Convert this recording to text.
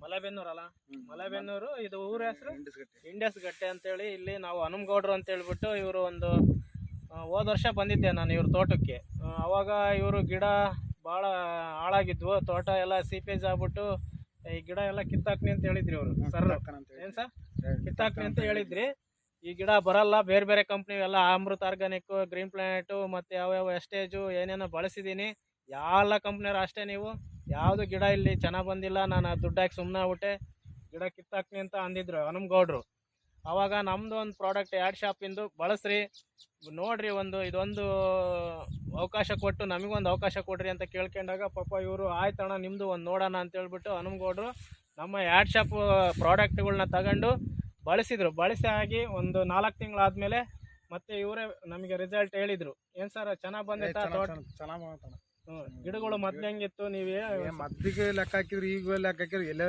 ಮಲೆಬೆನ್ನೂರು ಅಲ್ಲ, ಮಲೆಬೆನ್ನೂರು. ಇದು ಊರ ಹೆಸರು ಇಂಡಸ್ ಗಟ್ಟೆ ಅಂತೇಳಿ. ಇಲ್ಲಿ ನಾವು ಹನುಮಗೌಡ್ರು ಅಂತ ಹೇಳ್ಬಿಟ್ಟು ಇವರು ಒಂದು ಹೋದ ವರ್ಷ ಬಂದಿದ್ದೆ ನಾನು ಇವ್ರ ತೋಟಕ್ಕೆ. ಅವಾಗ ಇವರು ಗಿಡ ಭಾಳ ಹಾಳಾಗಿದ್ವು, ತೋಟ ಎಲ್ಲ ಸೀಪೇಜ್ ಆಗ್ಬಿಟ್ಟು ಈ ಗಿಡ ಎಲ್ಲ ಕಿತ್ತಾಕ್ನಿ ಅಂತ ಹೇಳಿದ್ರಿ ಅವರು. ಸರ್ ಏನ್ ಸರ್ ಕಿತ್ತಾಕ್ನಿ ಅಂತ ಹೇಳಿದ್ರಿ. ಈ ಗಿಡ ಬರಲ್ಲ, ಬೇರೆ ಬೇರೆ ಕಂಪ್ನಿ ಎಲ್ಲ ಅಮೃತ್ ಆರ್ಗಾನಿಕ್, ಗ್ರೀನ್ ಪ್ಲಾನೆಟ್ ಮತ್ತೆ ಯಾವ್ಯಾವ ಎಸ್ಟೇಜು ಏನೇನೋ ಬಳಸಿದ್ದೀನಿ. ಎಲ್ಲ ಕಂಪ್ನಿಯವ್ರು ಅಷ್ಟೇ, ನೀವು ಯಾವುದು ಗಿಡ ಇಲ್ಲಿ ಚೆನ್ನಾಗಿ ಬಂದಿಲ್ಲ, ನಾನು ದುಡ್ಡು ಹಾಕಿ ಸುಮ್ಮನೆ ಆಗ್ಬಿಟ್ಟೆ, ಗಿಡ ಕಿತ್ತಾಕ್ನಿ ಅಂತ ಅಂದಿದ್ರು ಹನುಮಗೌಡ್ರು. ಅವಾಗ ನಮ್ಮದು ಒಂದು ಪ್ರಾಡಕ್ಟ್ ಆ್ಯಡ್ ಶಾಪಿಂದು ಬಳಸ್ರಿ, ನೋಡ್ರಿ, ಇದೊಂದು ಅವಕಾಶ ಕೊಟ್ಟು ನಮಗೊಂದು ಅವಕಾಶ ಕೊಡ್ರಿ ಅಂತ ಕೇಳ್ಕೊಂಡಾಗ ಪಾಪ ಇವರು ಆಯ್ತಣ್ಣ ನಿಮ್ಮದು ಒಂದು ನೋಡೋಣ ಅಂತ ಹೇಳ್ಬಿಟ್ಟು ಹನುಮಗೌಡ್ರು ನಮ್ಮ ಆ್ಯಡ್ ಶಾಪ್ ಪ್ರಾಡಕ್ಟ್ಗಳನ್ನ ತಗೊಂಡು ಬಳಸಿದ್ರು. ಬಳಸಿ ಆಗಿ ಒಂದು 4 ತಿಂಗಳಾದ್ಮೇಲೆ ಮತ್ತೆ ಇವರೇ ನಮಗೆ ರಿಸಲ್ಟ್ ಹೇಳಿದ್ರು. ಏನು ಸರ್ ಚೆನ್ನಾಗಿ ಬಂದೈತಾ ತೋಟ? ಚೆನ್ನಾಗಿ ಬಂದೈತಣ್ಣ. ಗಿಡಗಳು ಮೊದ್ಲು ಹೆಂಗಿತ್ತು? ನೀವೇ ಮದ್ದಿಗೆ ಲೆಕ್ಕ ಹಾಕಿದ್ರು ಈಗ ಲೆಕ್ಕ ಹಾಕಿದ್ರು ಎಲ್ಲೇ